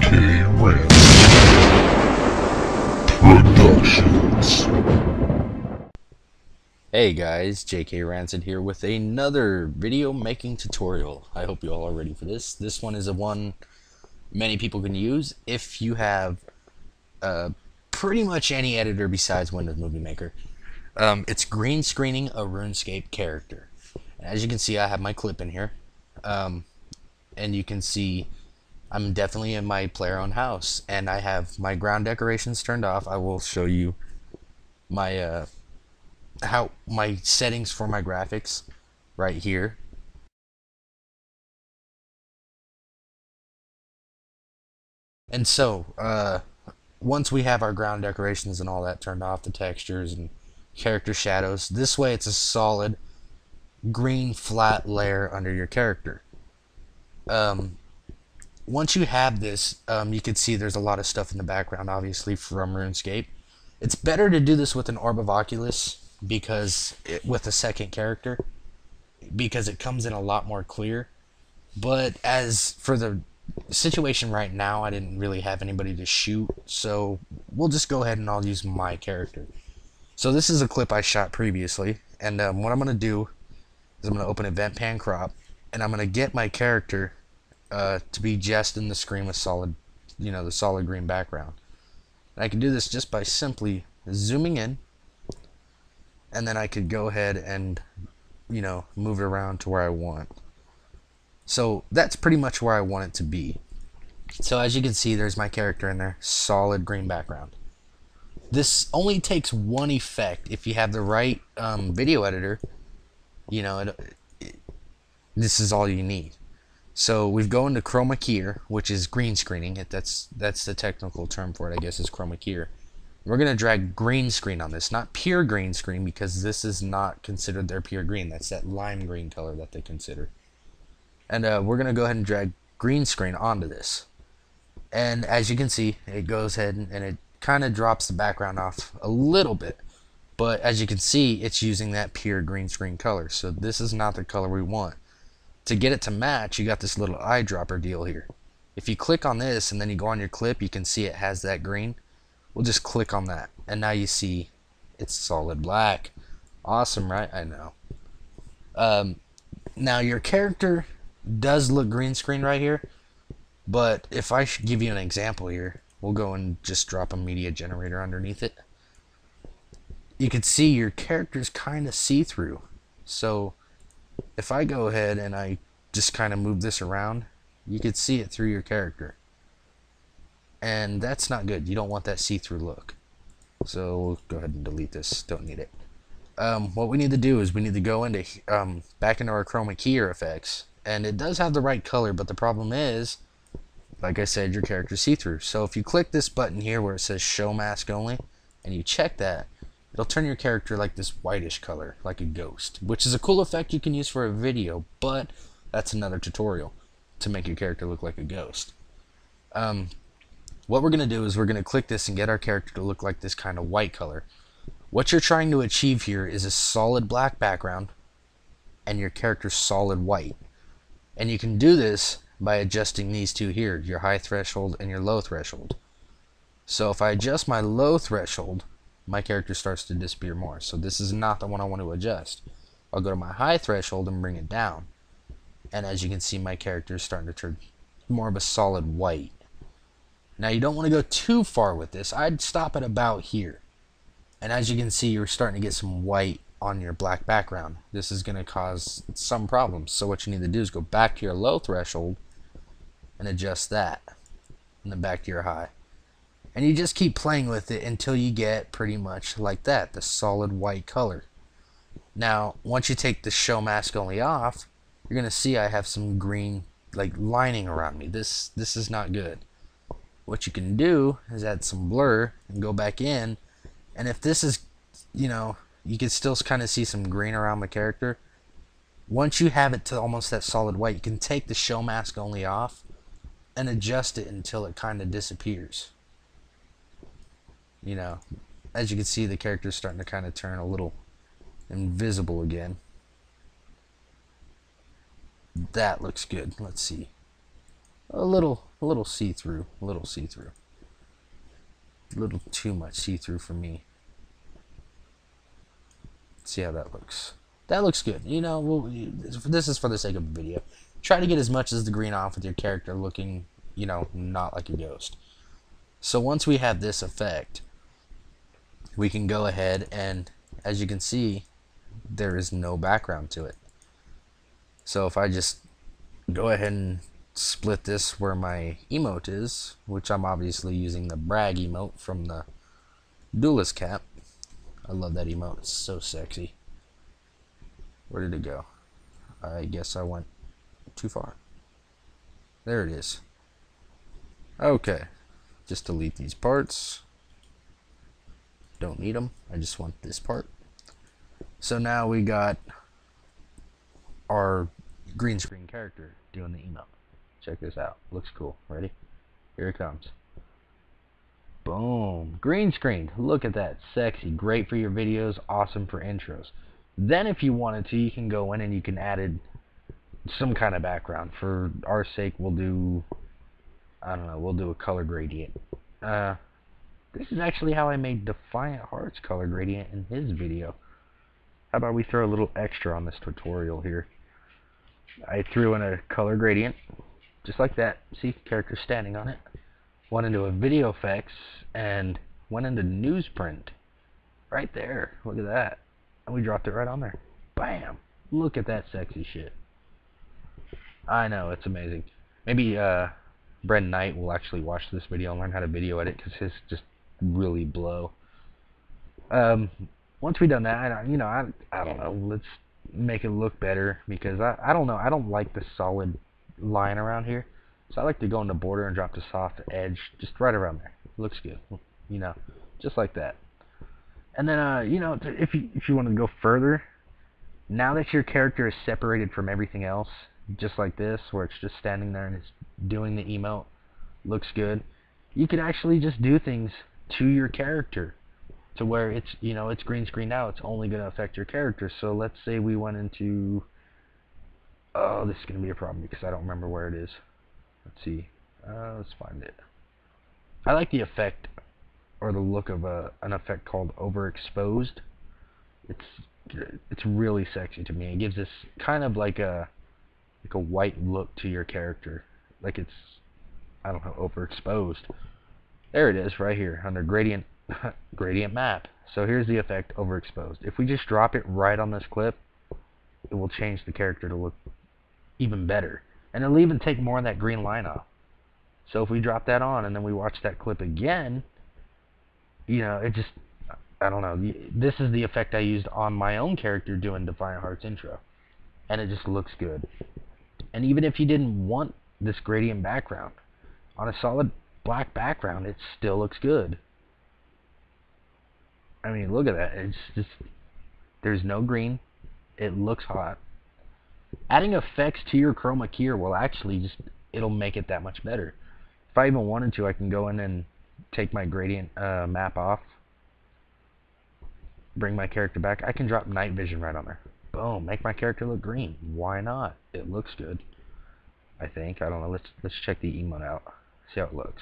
Jkrancid Productions. Hey guys, Jkrancid here with another video making tutorial. I hope you all are ready for this. This one is a one many people can use if you have pretty much any editor besides Windows Movie Maker. It's green screening a Runescape character. As you can see, I have my clip in here, and you can see I'm definitely in my player-owned house, and I have my ground decorations turned off. I will show you my how my settings for my graphics right here. And so once we have our ground decorations and all that turned off, the textures and character shadows, this way it's a solid green flat layer under your character. Once you have this, you can see there's a lot of stuff in the background, obviously, from RuneScape. It's better to do this with an Orb of Oculus with a second character, because it comes in a lot more clear. But as for the situation right now, I didn't really have anybody to shoot, so we'll just go ahead and I'll use my character. So this is a clip I shot previously, and what I'm going to do is I'm going to open Event Pan Crop, and I'm going to get my character to be just in the screen with solid, the solid green background. And I can do this just by simply zooming in, and then I could go ahead and move it around to where I want. So that's pretty much where I want it to be. So as you can see, there's my character in there, solid green background. This only takes one effect. If you have the right video editor, this is all you need. So we've gone to chroma keyer, which is green screening. That's the technical term for it, I guess, is chroma keyer. We're going to drag green screen on this, not pure green screen, because this is not considered their pure green. That's that lime green color that they consider. And we're going to go ahead and drag green screen onto this. And as you can see, it goes ahead and it kind of drops the background off a little bit. But as you can see, it's using that pure green screen color. So this is not the color we want. To get it to match, you got this little eyedropper deal here. If you click on this and then you go on your clip, you can see it has that green. We'll just click on that, and now you see it's solid black. Awesome, right? I know. Now your character does look green screen right here, but if I should give you an example here, we'll go and just drop a media generator underneath it. You can see your character's kind of see-through. So if I go ahead and I just kind of move this around, you can see it through your character. And that's not good. You don't want that see-through look. So we'll go ahead and delete this. Don't need it. What we need to do is we need to go into back into our chroma keyer effects. And it does have the right color, but the problem is, like I said, your character's see-through. So if you click this button here where it says show mask only, and you check that, it'll turn your character like this whitish color, like a ghost, which is a cool effect you can use for a video, but that's another tutorial to make your character look like a ghost. What we're going to do is we're going to click this and get our character to look like this kind of white color. What you're trying to achieve here is a solid black background and your character's solid white. And you can do this by adjusting these two here, your high threshold and your low threshold. So if I adjust my low threshold, my character starts to disappear more. So this is not the one I want to adjust. I'll go to my high threshold and bring it down. And as you can see, my character is starting to turn more of a solid white. Now you don't want to go too far with this. I'd stop at about here. And as you can see, you're starting to get some white on your black background. This is going to cause some problems. So what you need to do is go back to your low threshold and adjust that. And then back to your high. And you just keep playing with it until you get pretty much like that, the solid white color. Now, once you take the show mask only off, you're going to see I have some green lining around me. This is not good. What you can do is add some blur and go back in, and if this is, you can still kind of see some green around the character. Once you have it to almost that solid white, you can take the show mask only off and adjust it until it kind of disappears. As you can see, the character is starting to kind of turn a little invisible again. That looks good. Let's see. a little see-through, a little see-through, a little too much see-through for me. See how that looks. That looks good. You know, this is for the sake of the video. Try to get as much as the green off with your character looking, you know, not like a ghost. So once we have this effect, we can go ahead and, as you can see, there is no background to it. So if I just go ahead and split this where my emote is, which I'm obviously using the brag emote from the Duelist cap. I love that emote, it's so sexy. Where did it go? I guess I went too far. There it is. Okay, just delete these parts. Don't need them, I just want this part. So now we got our green screen character doing the emote. Check this out, looks cool. Ready? Here it comes. Boom, green screen. Look at that, sexy, great for your videos, awesome for intros. Then if you wanted to, you can go in and you can add some kind of background. For our sake, we'll do, I don't know, we'll do a color gradient. This is actually how I made Defiant Heart's color gradient in his video. How about we throw a little extra on this tutorial here. I threw in a color gradient, just like that. See, character standing on it. Went into a video effects and went into newsprint. Right there, look at that. And we dropped it right on there. Bam! Look at that sexy shit. I know, it's amazing. Maybe Bren Knight will actually watch this video and learn how to video edit, because his just really blow. Once we done that, I don't know, let's make it look better, because I don't know, I don't like the solid line around here. So I like to go in the border and drop the soft edge just right around there. Looks good, you know, just like that. And then, you know, if you want to go further, now that your character is separated from everything else, just like this, where it's just standing there and it's doing the emote, looks good, you can actually just do things to your character to where it's, you know, it's green screened out. It's only going to affect your character. So let's say we went into, oh, this is going to be a problem because I don't remember where it is. Let's see. Let's find it. I like the effect or the look of an effect called overexposed. It's really sexy to me. It gives this kind of like a white look to your character, like it's, I don't know, overexposed. There it is, right here under gradient gradient map. So here's the effect, overexposed. If we just drop it right on this clip, it will change the character to look even better, and it'll even take more of that green line off. So if we drop that on and then we watch that clip again, you know, it just, I don't know, this is the effect I used on my own character doing Defiant Heart's intro, and it just looks good. And even if you didn't want this gradient background, on a solid black background, it still looks good. I mean, look at that. It's just, there's no green. It looks hot. Adding effects to your chroma key will actually just, it'll make it that much better. If I even wanted to, I can go in and take my gradient map off, bring my character back. I can drop night vision right on there. Boom, make my character look green. Why not? It looks good, I think. I don't know. Let's check the emote out. See how it looks.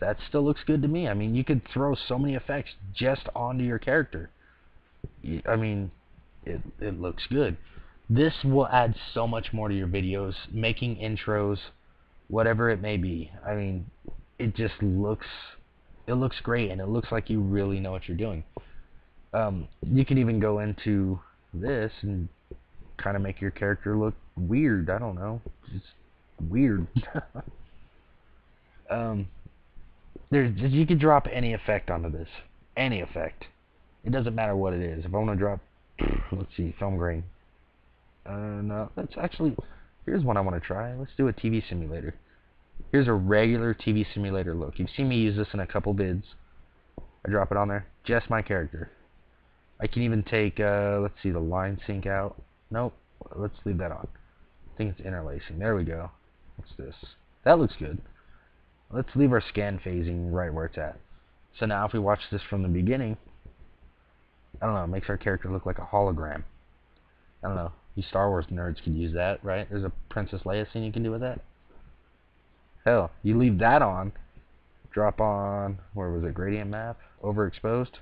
That still looks good to me. I mean, you could throw so many effects just onto your character. I mean, it looks good. This will add so much more to your videos, making intros, whatever it may be. I mean, it just looks, it looks great, and it looks like you really know what you're doing. You can even go into this and kind of make your character look weird. I don't know, just weird. You could drop any effect onto this, any effect. It doesn't matter what it is. If I want to drop, let's see, film grain. No, that's actually, here's one I want to try. Let's do a TV simulator. Here's a regular TV simulator look. You've seen me use this in a couple vids. I drop it on there, just my character. I can even take, let's see, the line sync out. Nope, let's leave that on. I think it's interlacing. There we go. What's this? That looks good. Let's leave our scan phasing right where it's at. So now if we watch this from the beginning, I don't know, it makes our character look like a hologram. I don't know. You Star Wars nerds could use that, right? There's a Princess Leia scene you can do with that. Hell, you leave that on, drop on, where was it, gradient map, overexposed.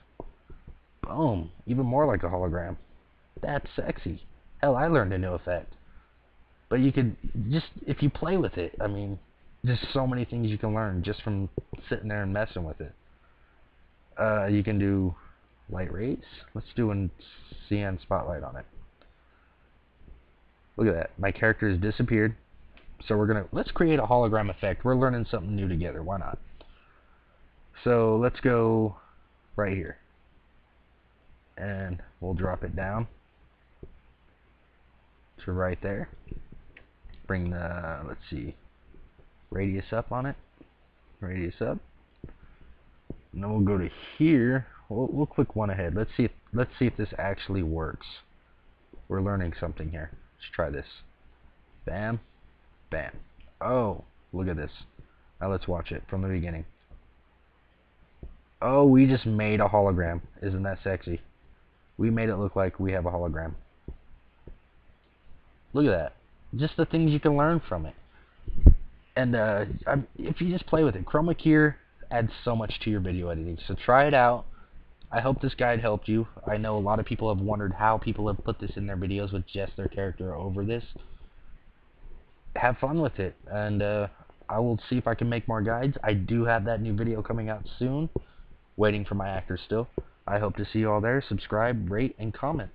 Boom, even more like a hologram. That's sexy. Hell, I learned a new effect. But you could just, if you play with it, I mean, just so many things you can learn just from sitting there and messing with it. You can do light rays. Let's do a CN spotlight on it. Look at that. My character has disappeared. So let's create a hologram effect. We're learning something new together. Why not? So let's go right here. And we'll drop it down to right there. Bring the, let's see, radius up on it. Radius up. And then we'll go to here. We'll click one ahead. Let's see if this actually works. We're learning something here. Let's try this. Bam. Bam. Oh, look at this. Now let's watch it from the beginning. Oh, we just made a hologram. Isn't that sexy? We made it look like we have a hologram. Look at that. Just the things you can learn from it. And if you just play with it, chroma key adds so much to your video editing. So try it out. I hope this guide helped you. I know a lot of people have wondered how people have put this in their videos with just their character over this. Have fun with it, and I will see if I can make more guides. I do have that new video coming out soon. Waiting for my actors still. I hope to see you all there. Subscribe, rate, and comment.